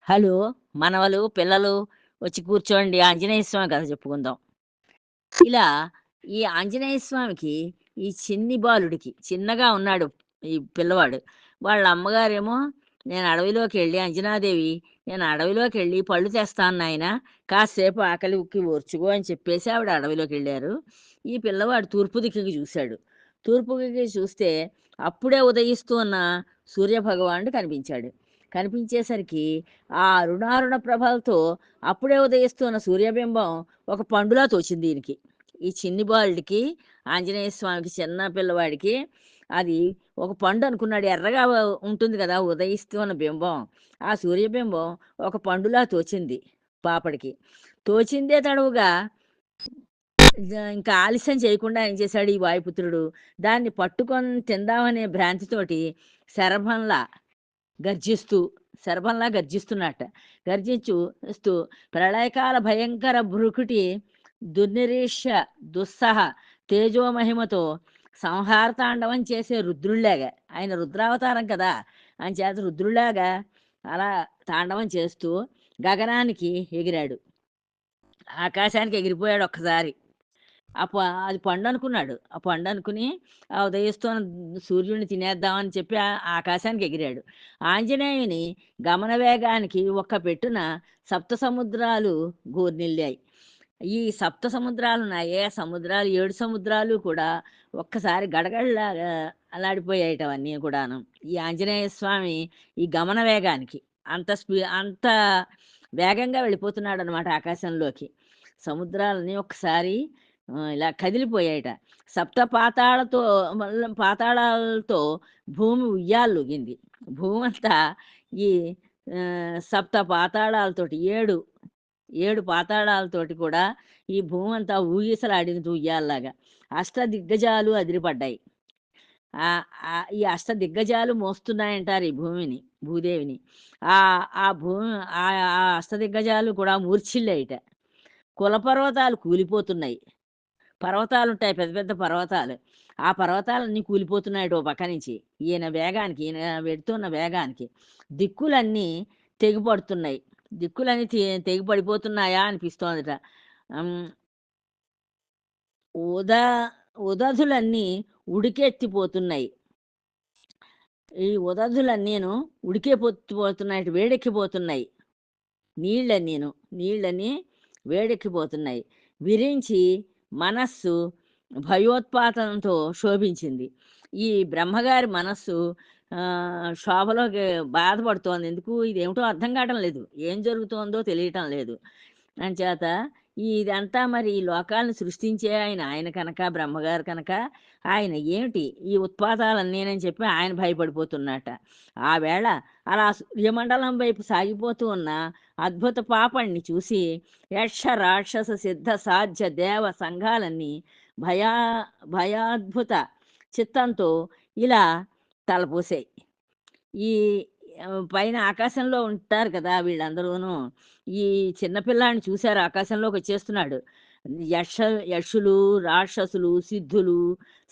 Hello! మనవలు, పిల్లలు వచ్చి కూర్చోండి. ఆంజనేయ స్వామి కథ చెప్పుకుందాం. ఇలా ఈ ఆంజనేయ స్వామికి ఈ చిన్ని బాలుడికి చిన్నగా ఉన్నాడు ఈ పిల్లవాడు. వాళ్ళ అమ్మగారేమో "నేను అడవిలోకెళ్ళి అంజనాదేవి నేను అడవిలోకెళ్ళి పళ్ళు తెస్తాను నాయనా, కాసేపు ఆకలికి ఓర్చుకో" అని చెప్పేసి ఆవిడ అడవిలోకెళ్ళారు. ఈ పిల్లవాడు తూర్పు దిక్కుకి చూశాడు. తూర్పు దిక్కుకి చూస్తే అప్పుడే ఉదయిస్తూ ఉన్న సూర్యభగవానుడు కనిపించాడు. కనిపించేసరికి ఆ అరుణారుణ ప్రభలతో అప్పుడే ఉదయిస్తున్న సూర్యబింబం ఒక పండులా తోచింది ఈయనకి. ఈ చిన్ని బాలుడికి, ఆంజనేయ స్వామికి చిన్న పిల్లవాడికి అది ఒక పండు అనుకున్నాడు. ఎర్రగా ఉంటుంది కదా! ఉదయిస్తున్న బింబం. ఆ సూర్యబింబం ఒక పండులా తోచింది పాపడికి. తోచిందే తడవుగా ఇంకా ఆలస్యం చేయకుండా ఏం చేశాడు ఈ వాయుపుత్రుడు, దాన్ని పట్టుకొని తిందామనే భ్రాంతితోటి శరభంలా గర్జిస్తూ, శరభంలా గర్జిస్తున్నట్ట. గర్జించు స్తూ ప్రళయకాల భయంకర భృకుటి దుర్నిరీక్ష్య దుస్సహ తేజోమహిమతో సంహారతాండవం చేసే రుద్రుడిలాగా, ఆయన రుద్రావతారం కదా! అంచేత రుద్రుడిలాగా అలా తాండవం చేస్తూ గగనానికి ఎగిరాడు. ఆకాశానికి ఎగిరిపోయాడు ఒక్కసారి. ఆ ప అది పండనుకున్నాడు. ఆ పండనుకుని ఆ ఉదయిస్తున్న సూర్యుడిని తినేద్దామని చెప్పి ఆకాశానికి ఎగిరాడు. ఆంజనేయుని గమన వేగానికి ఒక్క పెట్టున సప్త సముద్రాలు ఘోర్నిల్లాయి. ఈ సప్త సముద్రాలున్నాయే, ఆ సముద్రాలు 7 సముద్రాలు కూడా ఒక్కసారి గడగడలాగా అల్లాడిపోయాయట అవన్నీ కూడాను. ఈ ఆంజనేయ స్వామి ఈ గమన వేగానికి అంత వేగంగా వెళ్ళిపోతున్నాడనమాట ఆకాశంలోకి. సముద్రాలన్నీ ఒక్కసారి ఇలా కదిలిపోయాయట. సప్త పాతాళతో పాతాళాలతో భూమి ఉయ్యాలూగింది. భూమంతా ఈ సప్త పాతాళాలతోటి 7 పాతాళాలతోటి కూడా ఈ భూమంతా ఊగిసలాడింది ఉయ్యాలలాగా. అష్టదిగ్గజాలు అదిరిపడ్డాయి. ఈ అష్టదిగ్గజాలు మోస్తున్నాయంటారు ఈ భూదేవిని. ఆ భూమి ఆ అష్టదిగ్గజాలు కూడా మూర్ఛిల్లాయిట. కులపర్వతాలు కూలిపోతున్నాయి. పర్వతాలుంటాయి. పెద్ద పెద్ద పర్వతాలు. ఆ పర్వతాలన్నీ కూలిపోతున్నాయట ఓ పక్క నుంచి. ఈయన వెడుతున్న వేగానికి. దిక్కులన్నీ తెగిపడుతున్నాయి. దిక్కులన్నీ తెగిపడిపోతున్నాయా అనిపిస్తోందట. హ్మ్. ఉదా ఉదధులన్నీ ఉడికెత్తిపోతున్నాయి. ఈ ఉదధులన్నీను పోతున్నాయట. వేడెక్కిపోతున్నాయి. నీళ్ళన్నీను. నీళ్ళని వేడెక్కిపోతున్నాయి. విరించి మనస్సు భయోత్పాతంతో శోభించింది. ఈ బ్రహ్మగారి మనస్సు శోభలోకి బాధపడుతోంది. ఎందుకు ఇదేమిటో అర్థం కావటం లేదు. ఏం జరుగుతోందో తెలియటం లేదు. అంచేత ఇదంతా మరి ఈ లోకాలను సృష్టించే ఆయన కనుక, బ్రహ్మగారు కనుక, ఆయన ఏమిటి ఈ ఉత్పాతాలన్నీనని చెప్పి ఆయన భయపడిపోతున్నట్ట. ఆ వేళ అలా సూర్యమండలం వైపు సాగిపోతూ ఉన్న అద్భుత పాపణ్ణి చూసి యక్ష రాక్షస సిద్ధ సాధ్య దేవ సంఘాలన్నీ భయా భయాద్భుత చిత్తంతో ఇలా తలపోసాయి. ఈ పైన ఆకాశంలో ఉంటారు కదా వీళ్ళందరూను. ఈ చిన్న పిల్లాడిని చూసారు ఆకాశంలోకొచ్చేస్తున్నాడు. యక్ష యక్షులు, రాక్షసులు, సిద్ధులు,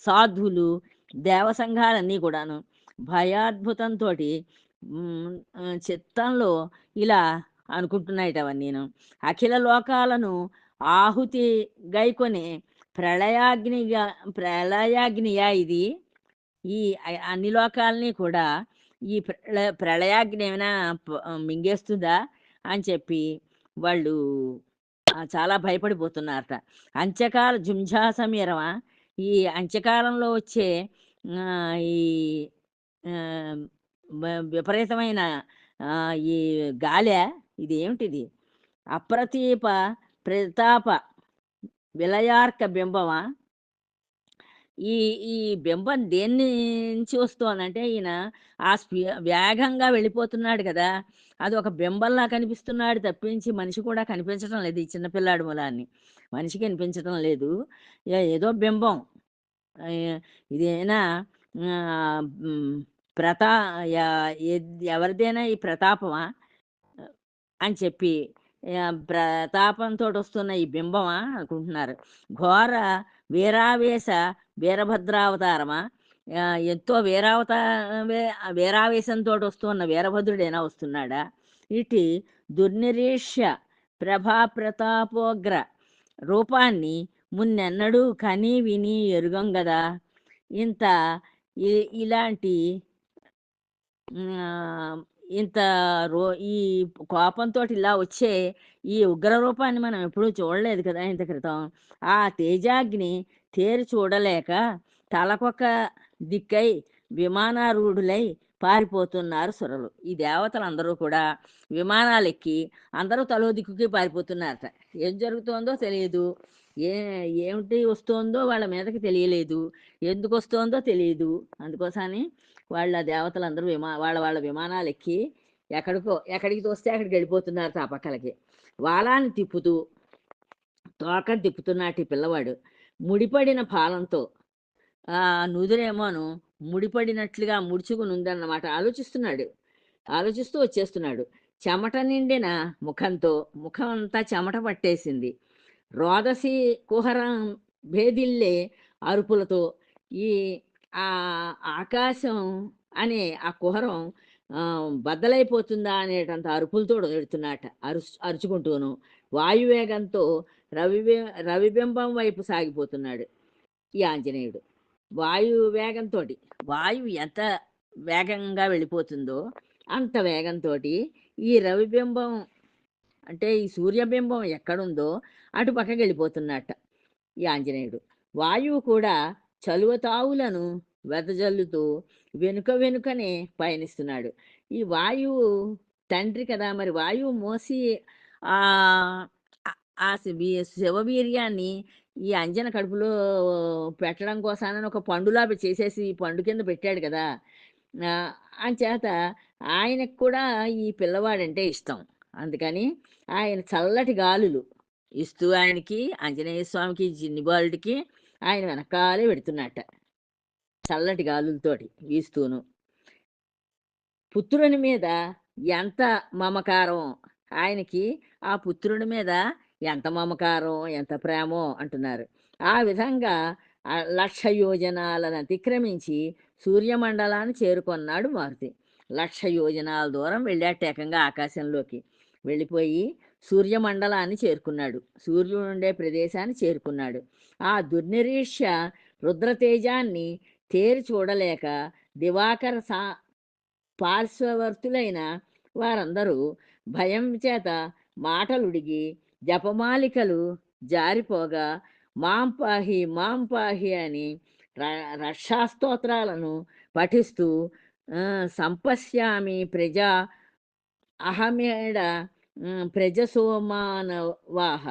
సాధువులు, దేవ సంఘాలన్నీ కూడాను భయాద్భుతంతోటి చిత్తంలో ఇలా అనుకుంటున్నాయిట అవన్నీను. అఖిల లోకాలను ఆహుతి గైకొనే ప్రళయాగ్నిగా ప్రళయాగ్నియా ఇది. ఈ అన్ని లోకాల్ని కూడా ఈ ప్రళయాగ్ని ఏమైనా మింగేస్తుందా అని చెప్పి వాళ్ళు చాలా భయపడిపోతున్నారట. అంత్యకాల జుంఝాసమీరమా, ఈ అంత్యకాలంలో వచ్చే ఈ ఆహ్, విపరీతమైన ఈ గాలా ఇదేమిటిది? అప్రతీప ప్రతాప విలయార్క బింబమా? ఈ ఈ బింబం దేని నుంచి వస్తోందంటే ఈయన వేగంగా వెళ్ళిపోతున్నాడు కదా! అది ఒక బింబంలా కనిపిస్తున్నాడు తప్పించి మనిషి కూడా కనిపించటం లేదు. ఈ చిన్న పిల్లాడి మూలాన్ని. మనిషి కనిపించటం లేదు. ఏదో బింబం. ఇదేనా హ్మ్. ప్రతా య ఎవరిదైనా ఈ ప్రతాపమా? అని చెప్పి ప్రతాపంతోటొస్తున్న ఈ బింబమా అనుకుంటున్నారు. ఘోర వీరావేశ వీరభద్రావతారమా? ఎంతో వీరావేశంతోటొస్తున్న వీరభద్రుడైనా వస్తున్నాడా? ఇటు దుర్నిరీక్ష్య ప్రభాప్రతాపోగ్ర రూపాన్ని మున్నెన్నడూ కని విని ఎరుగం గదా. ఇంత ఇలాంటి ఆహ్, ఇంత రో ఈ కోపంతోటి ఇలా వచ్చే ఈ ఉగ్ర రూపాన్ని మనం ఎప్పుడూ చూడలేదు కదా ఇంత క్రితం. ఆ తేజాగ్ని తేరి చూడలేక తలకొక దిక్కై విమానారూఢులై పారిపోతున్నారు సురలు. ఈ దేవతలందరూ కూడా విమానాలెక్కి అందరూ తలో దిక్కుకి పారిపోతున్నారట. ఏం జరుగుతోందో తెలియదు. ఏ ఏమిటి వస్తోందో వాళ్ళ మీదకి తెలియలేదు. ఎందుకొస్తోందో తెలీదు. అందుకోసమని వాళ్ళ దేవతలందరూ వాళ్ళ వాళ్ళ విమానాలెక్కి ఎక్కడికి తోస్తే అక్కడికి వెళ్ళిపోతున్నారట ఆ పక్కలకి. వాలాన్ని తిప్పుతూ తోకని తిప్పుతున్నట్టు ఈ పిల్లవాడు ముడిపడిన పాలంతో నుదురేమోను ముడిపడినట్లుగా ముడుచుకుని ఉందన్నమాట. ఆలోచిస్తూ వచ్చేస్తున్నాడు. చెమట నిండిన ముఖంతో, ముఖం అంతా చెమట పట్టేసింది. రోదసి కుహరం భేదిల్లే అరుపులతో ఈ ఆ ఆకాశం అనే ఆ కుహరం బద్దలైపోతుందా అనేటంత అరుపులతో ఎడుతున్నట్ట. అరుచుకుంటూను వాయువేగంతో రవిబింబం వైపు సాగిపోతున్నాడు ఈ ఆంజనేయుడు. వాయువు ఎంత వేగంగా వెళ్ళిపోతుందో అంత వేగంతోటి ఈ రవిబింబం అంటే ఈ సూర్యబింబం ఎక్కడుందో అటు పక్కకి వెళ్ళిపోతున్నట్ట ఈ ఆంజనేయుడు. వాయువు కూడా చలువతావులను వెదజల్లుతూ వెనుకనే పయనిస్తున్నాడు. ఈ వాయువు తండ్రి కదా, మరి వాయువు మోసి ఆ ఆ శివవీర్యాన్ని ఈ అంజన కడుపులో పెట్టడం కోసానని ఒక పండులా చేసేసి ఈ పండు కింద పెట్టాడు కదా. అంచేత ఆయనకు కూడా ఈ పిల్లవాడంటే ఇష్టం. అందుకని ఆయన చల్లటి గాలులు ఇస్తూ ఆయనకి ఆంజనేయ స్వామికి జిన్నిబాలుడికి ఆయన వెనకాలే పెడుతున్నట్ట చల్లటి గాలులతోటి వీస్తూను. పుత్రుని మీద ఎంత మమకారం ఆయనకి, ఆ పుత్రుడి మీద ఎంత మమకారం ఎంత ప్రేమో అంటున్నారు. ఆ విధంగా 1,00,000 యోజనాలను అతిక్రమించి సూర్యమండలాన్ని చేరుకున్నాడు మారుతి. 1,00,000 యోజనాల దూరం వెళ్ళాట ఏకంగా ఆకాశంలోకి. వెళ్ళిపోయి సూర్యమండలాన్ని చేరుకున్నాడు. సూర్యుడుండే ప్రదేశాన్ని చేరుకున్నాడు. ఆ దుర్నిరీక్ష్య రుద్రతేజాన్ని తేరి చూడలేక దివాకర పార్శ్వవర్తులైన వారందరూ భయం చేత మాటలుడిగి జపమాలికలు జారిపోగా మాం పాహి అని రక్షాస్తోత్రాలను పఠిస్తూ సంపశ్యామి ప్రజా అహమేడ ప్రజసోమానవాహ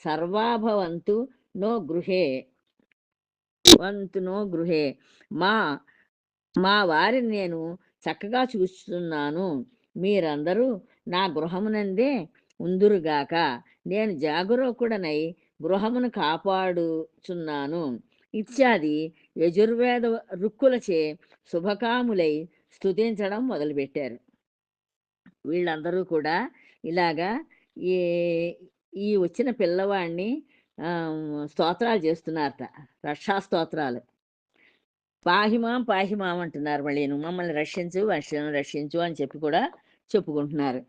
సర్వాభవంతు నో గృహే మా మా వారిని నేను చక్కగా చూస్తున్నాను. మీరందరూ నా గృహమునందే ఉందురుగాక. నేను జాగరూకుడనై గృహమును కాపాడుచున్నాను ఇత్యాది యజుర్వేద రుక్కులచే శుభకాములై స్తుతించడం మొదలుపెట్టారు. వీళ్ళందరూ కూడా ఇలాగా ఈ ఈ వచ్చిన పిల్లవాడిని స్తోత్రాలు చేస్తున్నారట, రక్షాస్తోత్రాలు. పాహిమాం అంటున్నారు. మళ్ళీను మమ్మల్ని రక్షించు రక్షించు అని చెప్పి కూడా చెప్పుకుంటున్నారు.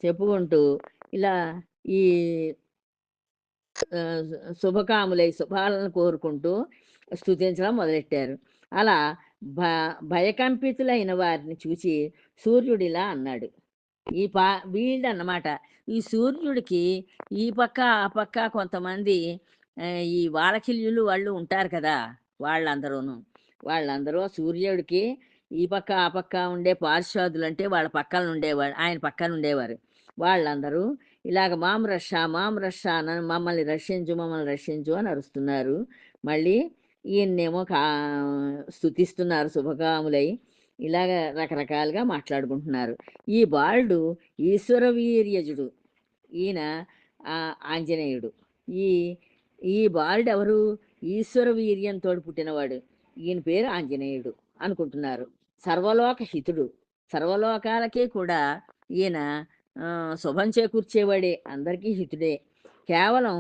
చెప్పుకుంటూ ఇలా ఈ శుభకాములై శుభాలను కోరుకుంటూ స్తుతించడం మొదలెట్టారు. అలా భయకంపితులైన వారిని చూచి సూర్యుడిలా అన్నాడు. వీళ్ళన్నమాట ఈ సూర్యుడికి ఈ పక్క ఆ పక్క కొంతమంది ఈ వాలకిల్యులు వాళ్ళు ఉంటారు కదా. వాళ్ళందరూ సూర్యుడికి ఈ పక్క ఆ పక్క ఉండే పార్శ్వాదులు అంటే వాళ్ళ పక్కన ఉండేవాడు, ఆయన పక్కన ఉండేవారు. వాళ్ళందరూ ఇలాగ మాం రక్ష అని మమ్మల్ని రక్షించు అని అరుస్తున్నారు. మళ్ళీ ఈయన్నేమో స్తుతిస్తున్నారు శుభకాములై. ఇలాగ రకరకాలుగా మాట్లాడుకుంటున్నారు. ఈ బాలుడు ఈశ్వరవీర్యజుడు, ఈయన ఆంజనేయుడు. ఈ ఈ బాలుడు ఎవరు? ఈశ్వర వీర్యంతో పుట్టినవాడు. ఈయన పేరు ఆంజనేయుడు అనుకుంటున్నారు. సర్వలోక హితుడు, సర్వలోకాలకే కూడా ఈయన శుభం చేకూర్చేవాడే, అందరికీ హితుడే. కేవలం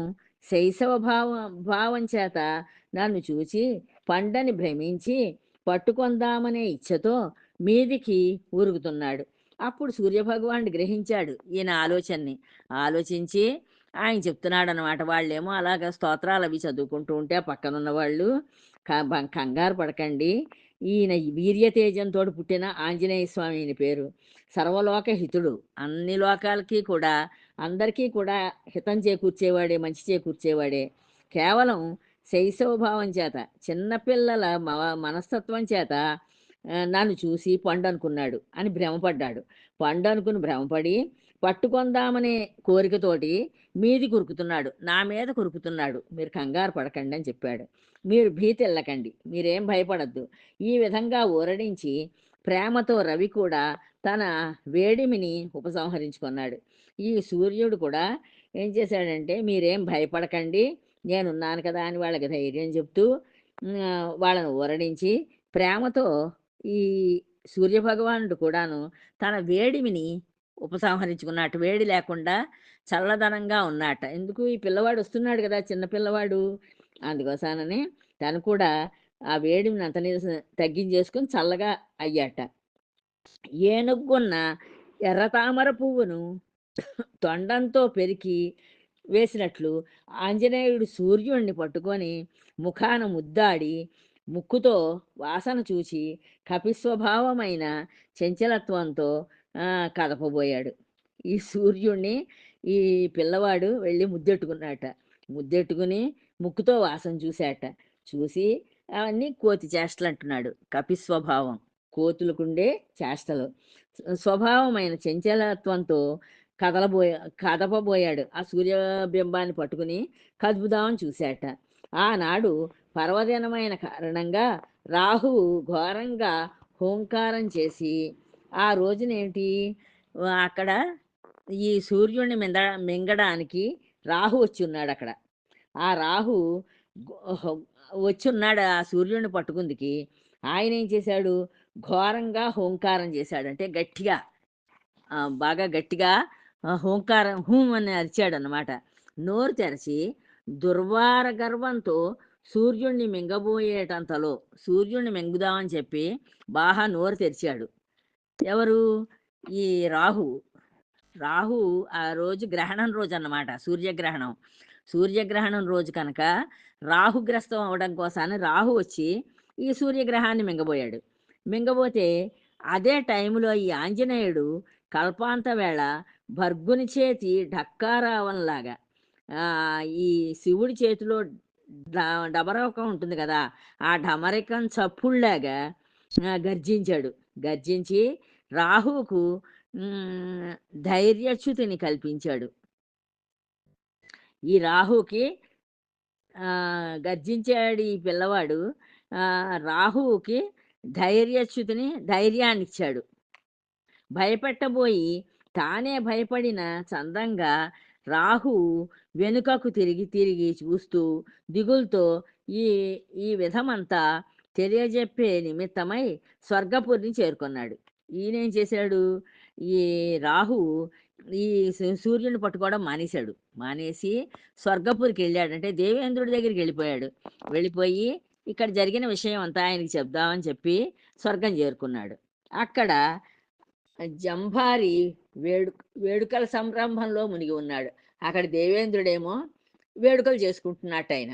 శైశవ భావం చేత నన్ను చూచి పండని భ్రమించి పట్టుకొందామనే ఇచ్ఛతో మీదికి ఊరుగుతున్నాడు. అప్పుడు సూర్యభగవానుడు గ్రహించాడు ఈయన ఆలోచనని. ఆలోచించి ఆయన చెప్తున్నాడనమాట. వాళ్ళేమో అలాగా స్తోత్రాలవి చదువుకుంటూ ఉంటే ఆ పక్కనున్న వాళ్ళు కంగారు పడకండి. ఈయన ఈ వీర్యతేజంతోటి పుట్టిన ఆంజనేయ స్వామి ఈయన పేరు. సర్వలోక హితుడు. అన్ని లోకాలకి కూడా, అందరికీ కూడా హితం చేకూర్చేవాడే, మంచి చేకూర్చేవాడే. కేవలం శైశవభావం చేత, చిన్నపిల్లల మనస్తత్వం చేత నన్ను చూసి పండనుకున్నాడు అని భ్రమపడ్డాడు. పండనుకుని భ్రమపడి పట్టుకొందామనే కోరికతోటి మీది కురుకుతున్నాడు. నా మీద కురుకుతున్నాడు. మీరు కంగారు పడకండి అని చెప్పాడు. మీరు భీతెళ్ళకండి. మీరేం భయపడొద్దు. ఈ విధంగా ఊరడించి ప్రేమతో రవి కూడా తన వేడిమిని ఉపసంహరించుకున్నాడు. ఈ సూర్యుడు కూడా ఏం చేశాడంటే, మీరేం భయపడకండి, నేనున్నాను కదా అని వాళ్ళకి ధైర్యం చెప్తూ వాళ్ళని ఊరడించి ప్రేమతో ఈ సూర్యభగవానుడు కూడాను తన వేడిమిని ఉపసంహరించుకున్నట్టు. వేడి లేకుండా చల్లదనంగా ఉన్నట్ట. ఎందుకు ఈ పిల్లవాడు వస్తున్నాడు కదా, చిన్న పిల్లవాడు. అందుకోసానని తను కూడా ఆ వేడిమిని అంతని తగ్గించేసుకొని చల్లగా అయ్యాట. ఏనుగున్న ఎర్ర తామర పువ్వును తొండంతో పెరికి వేసినట్లు ఆంజనేయుడు సూర్యుడిని పట్టుకొని ముఖాన ముద్దాడి ముక్కుతో వాసన చూచి కపిస్వభావమైన చంచలత్వంతో కదపబోయాడు. ఈ సూర్యుడిని ఈ పిల్లవాడు వెళ్ళి ముద్దెట్టుకున్నాట. ముద్దెట్టుకుని ముక్కుతో వాసన చూశాట. చూసి అవన్నీ కోతి చేష్టలు అంటున్నాడు. కపిస్వభావం కోతులకుండే చేష్టలు. స్వభావమైన చంచలత్వంతో కదపబోయాడు. ఆ సూర్యబింబాన్ని పట్టుకుని కదుపుదామని చూశాట. ఆనాడు పర్వదినమైన కారణంగా రాహువు ఘోరంగా హోంకారం చేసి ఆ రోజునేంటి అక్కడ ఈ సూర్యుడిని మింగడానికి రాహు వచ్చి ఉన్నాడు అక్కడ. ఆ రాహు వచ్చి ఉన్నాడు ఆ సూర్యుడిని పట్టుకుందికి. ఆయన ఏం చేశాడు, ఘోరంగా హోంకారం చేశాడు. అంటే గట్టిగా, బాగా గట్టిగా హోంకారం హూం అని అరిచాడనమాట. నోరు తెరచి దుర్వార గర్వంతో సూర్యుడిని మింగబోయేటంతలో, సూర్యుడిని మింగుదామని చెప్పి బాగా నోరు తెరిచాడు. ఎవరు? ఈ రాహు. రాహు ఆ రోజు గ్రహణం రోజు అన్నమాట, సూర్యగ్రహణం. సూర్యగ్రహణం రోజు కనుక రాహుగ్రస్తం అవడం కోసాన్ని రాహు వచ్చి ఈ సూర్యగ్రహాన్ని మింగబోయాడు. మింగబోతే అదే టైంలో ఈ ఆంజనేయుడు కల్పాంత వేళ భర్గుని చేతి ఢక్కారావంలాగా ఈ శివుడి చేతిలో డమరకం ఉంటుంది కదా, ఆ డమరకం చప్పుళ్లాగా గర్జించాడు. గర్జించి రాహువుకు ధైర్యచ్యుతిని కల్పించాడు. ఈ రాహుకి గర్జించాడు ఈ పిల్లవాడు. రాహువుకి ధైర్యాన్నిచ్చాడు. భయపెట్టబోయి తానే భయపడిన చందంగా రాహువు వెనుకకు తిరిగి తిరిగి చూస్తూ దిగులుతో ఈ ఈ విధమంతా తెలియజెప్పే నిమిత్తమై స్వర్గపురిని చేరుకున్నాడు. ఈయనేం చేశాడు, ఈ రాహువు ఈ సూర్యుని పట్టుకోవడం మానేశాడు. మానేసి స్వర్గపురికి వెళ్ళాడు. అంటే దేవేంద్రుడి దగ్గరికి వెళ్ళిపోయాడు. వెళ్ళిపోయి ఇక్కడ జరిగిన విషయం అంతా ఆయనకి చెప్దామని చెప్పి స్వర్గం చేరుకున్నాడు. అక్కడ జంభారి వేడుకల సంరంభంలో మునిగి ఉన్నాడు. అక్కడ దేవేంద్రుడేమో వేడుకలు చేసుకుంటున్నట్టు ఆయన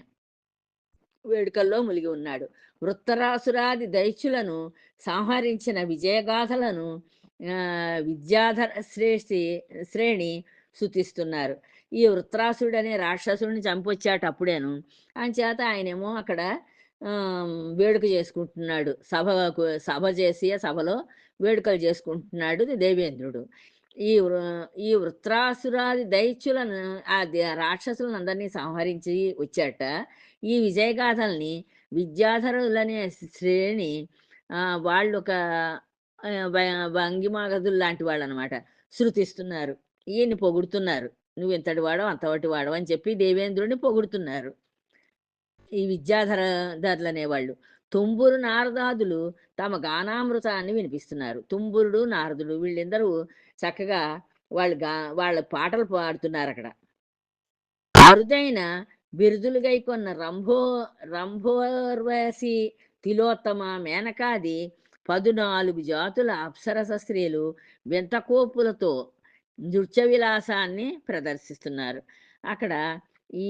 వేడుకల్లో మునిగి ఉన్నాడు. వృత్తరాసురాది దైత్యులను సంహరించిన విజయగాథలను విద్యాధర శ్రేణి శుతిస్తున్నారు. ఈ వృత్రాసుడు అనే రాక్షసుడిని చంపొచ్చాట అప్పుడేను. అంచేత ఆయనేమో అక్కడ వేడుక చేసుకుంటున్నాడు. సభ చేసి ఆ సభలో వేడుకలు చేసుకుంటున్నాడు దేవేంద్రుడు. ఈ వృత్రాసురాది దైత్యులను రాక్షసులను అందరినీ సంహరించి వచ్చాట. ఈ విజయగాథల్ని విద్యాధరులనే శ్రేణి వాళ్ళు ఒక వంగిమాగదులు లాంటి వాళ్ళు అనమాట శృతిస్తున్నారు. ఈయన్ని పొగుడుతున్నారు. నువ్వు ఇంతటి వాడవు అంతటి వాడవు అని చెప్పి దేవేంద్రుడిని పొగుడుతున్నారు ఈ విద్యాధరులనేవాళ్ళు. తుంబురు నారదాదులు తమ గానామృతాన్ని వినిపిస్తున్నారు. తుంబురుడు నారదుడు వీళ్ళిద్దరూ చక్కగా వాళ్ళ పాటలు పాడుతున్నారు అక్కడ. అరుదైన బిరుదులు గైకొన్న రంభోర్వశి తిలోత్తమ మేనకాది 14 జాతుల అప్సరస స్త్రీలు వింత కోపులతో నృత్య విలాసాన్ని ప్రదర్శిస్తున్నారు. అక్కడ ఈ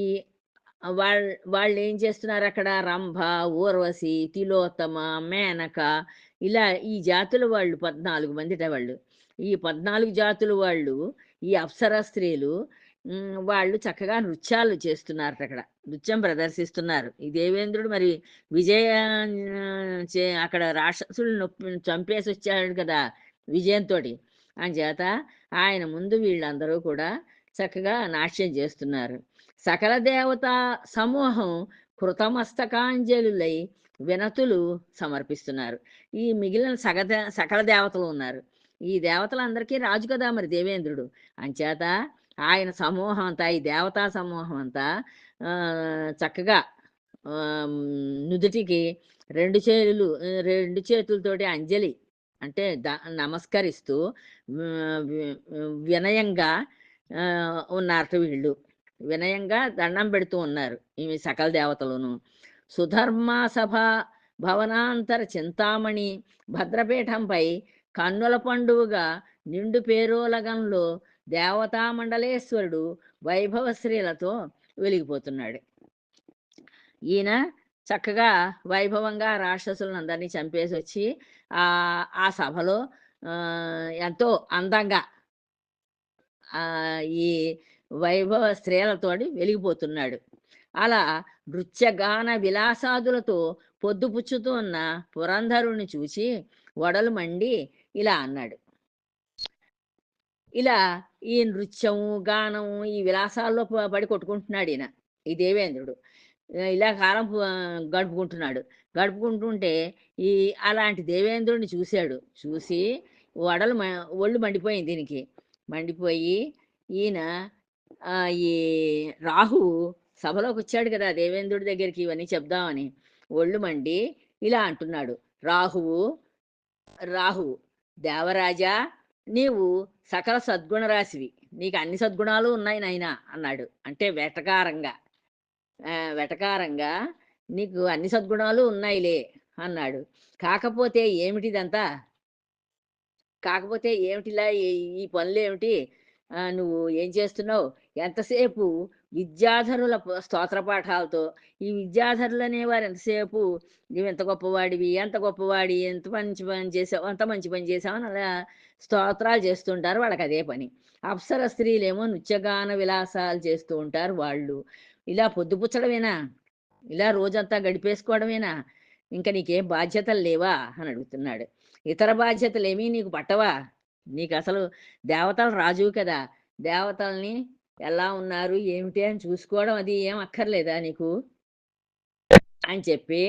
వాళ్ళు ఏం చేస్తున్నారు అక్కడ? రంభ, ఊర్వశి, తిలోత్తమ, మేనక, ఇలా ఈ జాతుల వాళ్ళు 14 మందిట వాళ్ళు. ఈ 14 జాతుల వాళ్ళు, ఈ అప్సర స్త్రీలు వాళ్ళు చక్కగా నృత్యాలు చేస్తున్నారటక్కడ. నృత్యం ప్రదర్శిస్తున్నారు. ఈ దేవేంద్రుడు మరి విజయ అక్కడ రాక్షసులను చంపేసొచ్చాడు కదా విజయంతోటి. అంచేత ఆయన ముందు వీళ్ళందరూ కూడా చక్కగా నాట్యం చేస్తున్నారు. సకల దేవతా సమూహం కృతమస్తకాంజలులై వినతులు సమర్పిస్తున్నారు. ఈ మిగిలిన సకల దేవతలు ఉన్నారు. ఈ దేవతలందరికీ రాజు కదా మరి దేవేంద్రుడు. అంచేత ఆయన సమూహం అంతా, ఈ దేవతా సమూహం అంతా చక్కగా నుదుటికి 2 చేతులతోటి అంజలి అంటే నమస్కరిస్తూ వినయంగా ఉన్నారట వీళ్ళు. వినయంగా దండం పెడుతూ ఉన్నారు ఈ సకల దేవతలును. సుధర్మా సభ భవనాంతర చింతామణి భద్రపీఠంపై కన్నుల పండువుగా నిండు పేరోలగంలో దేవతామండలేశ్వరుడు వైభవశ్రీలతో వెలిగిపోతున్నాడు. ఈయన చక్కగా వైభవంగా రాక్షసులను అందరినీ చంపేసి వచ్చి ఆ సభలో ఎంతో అందంగా ఈ వైభవ స్త్రీలతోటి వెలిగిపోతున్నాడు. అలా నృత్యగాన విలాసాదులతో పొద్దుపుచ్చుతూ ఉన్న పురంధరుని చూసి వడలు మండి ఇలా అన్నాడు. ఇలా ఈ నృత్యము, గానము, ఈ విలాసాల్లో పడి కొట్టుకుంటున్నాడు ఈయన, ఈ దేవేంద్రుడు. ఇలా కాలం గడుపుకుంటున్నాడు. గడుపుకుంటుంటే అలాంటి దేవేంద్రుడిని చూశాడు. చూసి ఒళ్ళు మండిపోయింది దీనికి. మండిపోయి ఈయన ఈ రాహువు సభలోకి వచ్చాడు కదా దేవేంద్రుడి దగ్గరికి ఇవన్నీ చెప్దామని. ఒళ్ళు మండి ఇలా అంటున్నాడు. రాహువు దేవరాజా, నీవు సకల సద్గుణరాశివి, నీకు అన్ని సద్గుణాలు ఉన్నాయి నాయనా అన్నాడు. అంటే వెటకారంగా నీకు అన్ని సద్గుణాలు ఉన్నాయిలే అన్నాడు. కాకపోతే ఏమిటిలా ఈ పనులేమిటి? నువ్వు ఏం చేస్తున్నావు? ఎంతసేపు విద్యాధరుల స్తోత్ర పాఠాలతో, ఈ విద్యాధరులు అనేవారు ఎంతసేపు నువ్వు ఎంత గొప్పవాడివి, ఎంత గొప్పవాడి, ఎంత మంచి పని చేసావు, అంత మంచి పని చేసావు అని అలా స్తోత్రాలు చేస్తుంటారు. వాళ్ళకి అదే పని. అప్సర స్త్రీలేమో నృత్యగాన విలాసాలు చేస్తూ ఉంటారు వాళ్ళు. ఇలా పొద్దుపుచ్చడమేనా? ఇలా రోజంతా గడిపేసుకోవడమేనా? ఇంకా నీకేం బాధ్యతలు లేవా అని అడుగుతున్నాడు. ఇతర బాధ్యతలేమీ నీకు పట్టవా? నీకు అసలు దేవతలు రాజువు కదా, దేవతల్ని ఎలా ఉన్నారు ఏమిటి అని చూసుకోవడం అది ఏం అక్కర్లేదా నీకు అని చెప్పి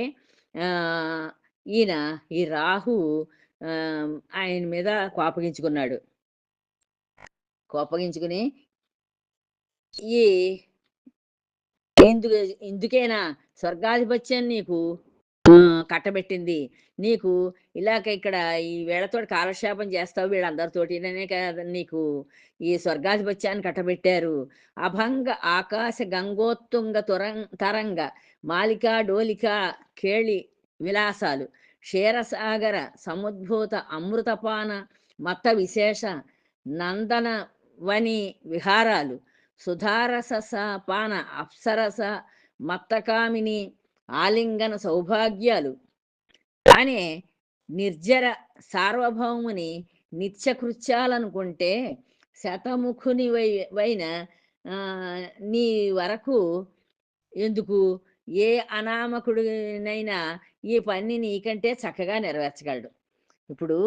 ఈయన ఈ రాహు ఆయన మీద కోపగించుకుని ఈ ఇందుకేనా స్వర్గాధిపత్యం నీకు కట్టబెట్టింది? నీకు ఇలాగ ఇక్కడ ఈ వీళ్ళతోటి కాలక్షేపం చేస్తావు, వీళ్ళందరితోటినే కదా నీకు ఈ స్వర్గాధిపత్యాన్ని కట్టబెట్టారు. అభంగ ఆకాశ గంగోత్తుంగ తరంగ మాలికా డోలిక కేళి విలాసాలు, క్షీరసాగర సముద్భూత అమృతపాన మత్త విశేష నందన వని విహారాలు, సుధారస పాన అప్సరస మత్తకామిని ఆలింగన సౌభాగ్యాలు అనే నిర్జర సార్వభౌముని నిత్యకృత్యాలనుకుంటే శతముఖుని వైన నీ వరకు ఎందుకు? ఏ అనామకుడినైనా ఈ పని నీకంటే చక్కగా నెరవేర్చగలడు. ఇప్పుడు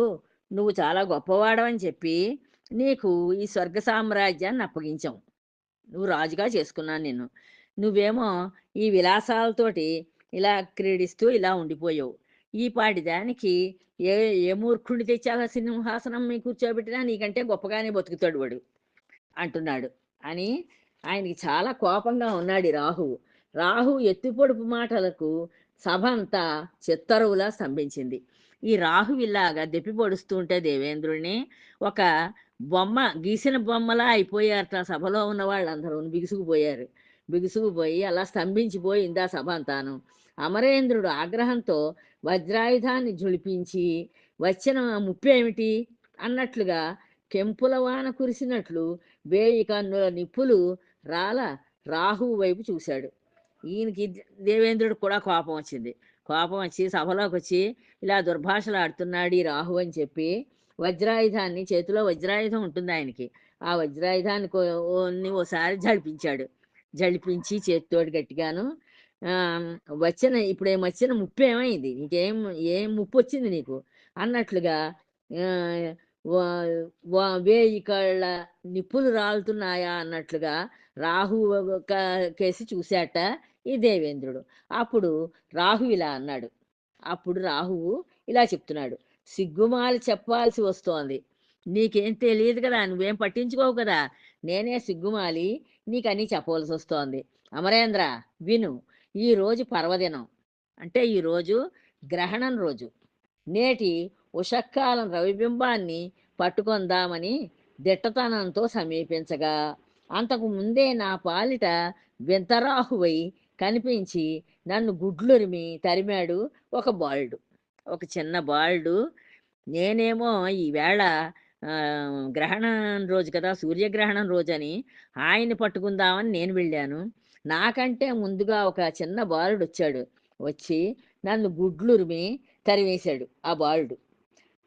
నువ్వు చాలా గొప్పవాడవని చెప్పి నీకు ఈ స్వర్గ సామ్రాజ్యాన్ని అప్పగించాం. నువ్వు రాజుగా చేసుకున్నాను నిన్ను. నువ్వేమో ఈ విలాసాలతోటి ఇలా క్రీడిస్తూ ఇలా ఉండిపోయావు. ఈ పాటి దానికి ఏ మూర్ఖుడిని తెచ్చాక సింహాసనం మీ కూర్చోబెట్టినా నీకంటే గొప్పగానే బతుకుతాడు వాడు అంటున్నాడు అని ఆయనకి చాలా కోపంగా ఉన్నాడు రాహు ఎత్తిపొడుపు మాటలకు సభ అంతా చిత్తరువులా స్తంభించింది. ఈ రాహు ఇలాగా దెప్పి పొడుస్తూ ఉంటే దేవేంద్రుడిని ఒక బొమ్మ గీసిన బొమ్మలా అయిపోయారట. సభలో ఉన్న వాళ్ళందరూ బిగుసుకుపోయి అలా స్తంభించిపోయింది ఆ సభ అంతాను. అమరేంద్రుడు ఆగ్రహంతో వజ్రాయుధాన్ని జుళిపించి వచ్చిన ముప్పేమిటి అన్నట్లుగా కెంపుల వాన కురిసినట్లు వేయి కన్నుల నిప్పులు రాల రాహువు వైపు చూశాడు. ఈయనకి దేవేంద్రుడు కూడా కోపం వచ్చింది. కోపం వచ్చి సభలోకి వచ్చి ఇలా దుర్భాషలాడుతున్నాడు ఈ రాహు అని చెప్పి వజ్రాయుధాన్ని, చేతిలో వజ్రాయుధం ఉంటుంది ఆయనకి, ఆ వజ్రాయుధాన్ని ఓసారి జడిపించాడు. జడిపించి చేతితోటి గట్టిగాను ఆ, ఇప్పుడేమొచ్చిన ముప్పు ఏమైంది, నీకేం ఏం ముప్పు వచ్చింది నీకు అన్నట్లుగా ఆ, వేయి కళ్ళ నిప్పులు రాలుతున్నాయా అన్నట్లుగా రాహు కేసి చూశాట ఈ దేవేంద్రుడు. అప్పుడు రాహు ఇలా అన్నాడు. అప్పుడు రాహువు ఇలా చెప్తున్నాడు: సిగ్గుమాలి చెప్పాల్సి వస్తోంది, నీకేం తెలియదు కదా, నువ్వేం పట్టించుకోవు కదా, నేనే సిగ్గుమాలి నీకని చెప్పవలసి వస్తోంది. అమరేంద్ర విను, ఈరోజు పర్వదినం, అంటే ఈరోజు గ్రహణం రోజు. నేటి ఉషక్కాలం రవిబింబాన్ని పట్టుకొందామని దిట్టతనంతో సమీపించగా అంతకు ముందే నా పాలిట వింతరాహువై కనిపించి నన్ను గుడ్లురిమి తరిమాడు ఒక బాలుడు, ఒక చిన్న బాలుడు. నేనేమో ఈవేళ గ్రహణం రోజు కదా, సూర్యగ్రహణం రోజని ఆయన్ని పట్టుకుందామని నేను వెళ్ళాను. నాకంటే ముందుగా ఒక చిన్న బాలుడు వచ్చాడు. వచ్చి నన్ను గుడ్లురిమి తరివేశాడు ఆ బాలుడు.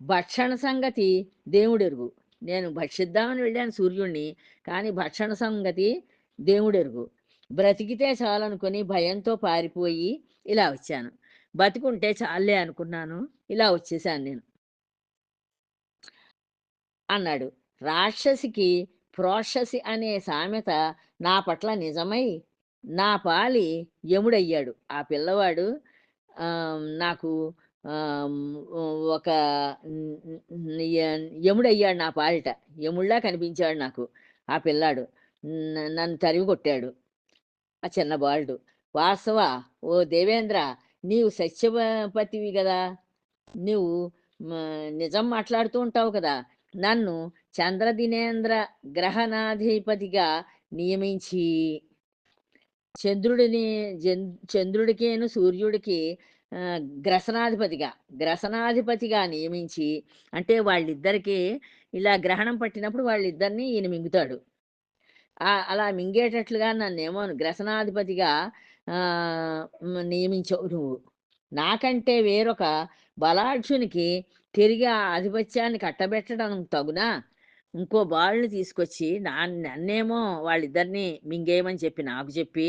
భక్షణ సంగతి దేవుడెరుగు. నేను భక్షిద్దామని వెళ్ళాను సూర్యుడిని, కానీ భక్షణ సంగతి దేవుడెరుగు. బ్రతికితే చాలనుకొని భయంతో పారిపోయి ఇలా వచ్చాను. బతికుంటే చాలే అనుకున్నాను, ఇలా వచ్చేసాను నేను అన్నాడు. రాక్షసికి ప్రోషసి అనే సామెత నా పట్ల నిజమై నా పాలి యముడయ్యాడు. ఆ పిల్లవాడు నాకు ఆమ్, ఒక యముడయ్యాడు నా పాలిట. యముళ్ళా కనిపించాడు నాకు ఆ పిల్లాడు. నన్ను తరిమి కొట్టాడు ఆ చిన్న బాలుడు. వాస్తవ ఓ దేవేంద్ర, నీవు సత్యపతివి కదా, నీవు నిజం మాట్లాడుతూ ఉంటావు కదా, నన్ను చంద్రదినేంద్ర గ్రహణాధిపతిగా నియమించి చంద్రుడిని చంద్రుడికేను సూర్యుడికి గ్రసనాధిపతిగా నియమించి, అంటే వాళ్ళిద్దరికీ ఇలా గ్రహణం పట్టినప్పుడు వాళ్ళిద్దరిని ఈయన మింగుతాడు. అలా మింగేటట్లుగా నన్నేమో గ్రసనాధిపతిగా నియమించావు నువ్వు. నాకంటే వేరొక బలాఢ్యునికి తిరిగి ఆ ఆధిపత్యాన్ని కట్టబెట్టడం తగునా? ఇంకో బాలుని తీసుకొచ్చి నన్నేమో వాళ్ళిద్దరిని మింగేయమని చెప్పి నాకు చెప్పి,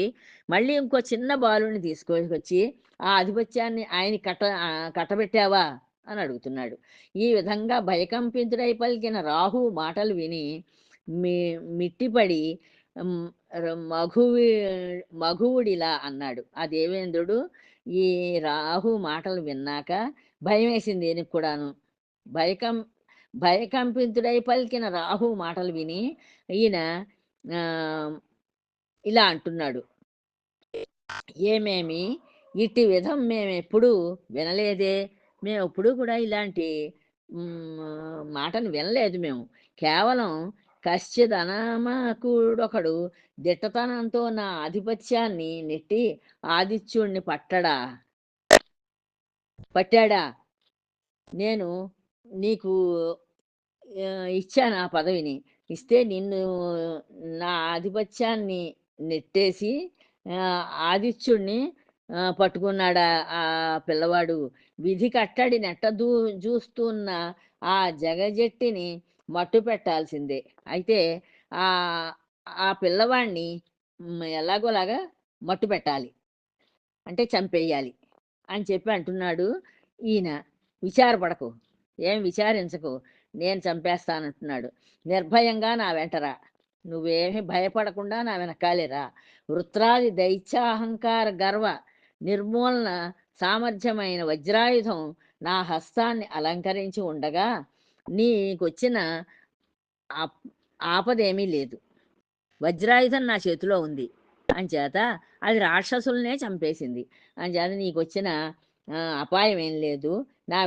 మళ్ళీ ఇంకో చిన్న బాలుని తీసుకొచ్చి ఆ ఆధిపత్యాన్ని ఆయన కట్టబెట్టావా అని అడుగుతున్నాడు. ఈ విధంగా భయకంపితుడై పలికిన రాహు మాటలు విని మీ మిట్టిపడి మఘువి మఘువుడిలా అన్నాడు. ఆ దేవేంద్రుడు ఈ రాహు మాటలు విన్నాక భయం వేసింది ఈయనకు కూడాను. భయకం భయకంపితుడై పలికిన రాహు మాటలు విని ఈయన ఇలా అంటున్నాడు: ఏమేమి ఇట్టి విధం మేమెప్పుడూ వినలేదే, మేమెప్పుడు కూడా ఇలాంటి మాటను వినలేదు మేము. కేవలం కశ్చిదనామకుడొకడు దిట్టతనంతో నా ఆధిపత్యాన్ని నెట్టి ఆదిత్యుణ్ణి పట్టాడా. నేను నీకు ఇచ్చాను ఆ పదవిని. ఇస్తే నిన్ను నా ఆధిపత్యాన్ని నెట్టేసి ఆదిత్యుడిని పట్టుకున్నాడా ఆ పిల్లవాడు. విధి కట్టడి జూస్తున్న ఆ జగజెట్టిని మట్టు పెట్టాల్సిందే. అయితే ఆ పిల్లవాడిని ఎలాగోలాగా మట్టు పెట్టాలి, అంటే చంపేయాలి అని చెప్పి అంటున్నాడు ఈయన. విచారపడకు, ఏం విచారించకు, నేను చంపేస్తానంటున్నాడు. నిర్భయంగా నా వెంటరా, నువ్వేమీ భయపడకుండా నా వెనకాలేరా. వృత్రాది దైత్యాహంకార గర్వ నిర్మూలన సామర్థ్యమైన వజ్రాయుధం నా హస్తాన్ని అలంకరించి ఉండగా నీకొచ్చిన ఆపదేమీ లేదు. వజ్రాయుధం నా చేతిలో ఉంది అంచేత అది రాక్షసులనే చంపేసింది. అంచేత నీకొచ్చిన అపాయం ఏం లేదు. నా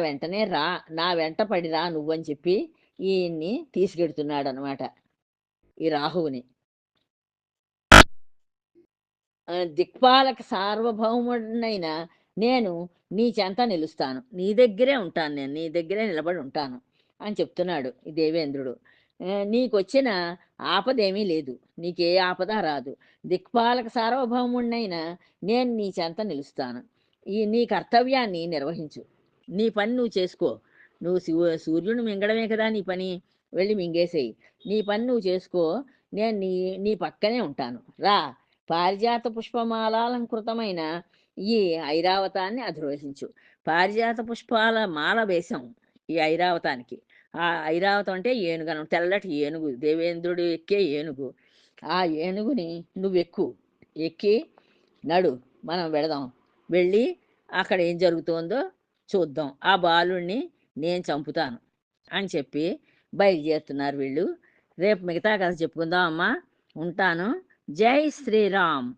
వెంట పడిరా నువ్వని చెప్పి ఈయన్ని తీసుకెడుతున్నాడు అనమాట, ఈ రాహువుని. దిక్పాలక సార్వభౌముడినైన నేను నీ చెంత నిలుస్తాను. నీ దగ్గరే ఉంటాను నేను. నీ దగ్గరే నిలబడి ఉంటాను" అని చెప్తున్నాడు ఈ దేవేంద్రుడు. "నీకొచ్చిన ఆపదేమీ లేదు. నీకే ఆపద రాదు. దిక్పాలక సార్వభౌముడినైన నేను నీ చెంత నిలుస్తాను. నీ కర్తవ్యాన్ని నిర్వహించు. నీ పని నువ్వు చేసుకో. నువ్వు సూర్యుడిని మింగడమే కదా నీ పని. వెళ్ళి మింగేసేయి. నీ పని నువ్వు చేసుకో. నేను నీ నీ పక్కనే ఉంటాను. రా, పారిజాత పుష్పమాలాలంకృతమైన ఈ ఐరావతాన్ని అధిరోహించు." పారిజాత పుష్పాల మాల వేశాం ఈ ఐరావతానికి. ఆ ఐరావతం అంటే ఏనుగను, తెల్లటి ఏనుగు, దేవేంద్రుడు ఎక్కే ఏనుగు. ఆ ఏనుగుని నువ్వెక్కు. ఎక్కి నడు, మనం వెళదాం. వెళ్ళి అక్కడ ఏం జరుగుతోందో చూద్దాం. ఆ బాలుణ్ణి నేను చంపుతాను అని చెప్పి బయలుదేరుతున్నారు వీళ్ళు. రేపు మిగతా కథ చెప్పుకుందాం అమ్మా. ఉంటాను. జై శ్రీరామ్.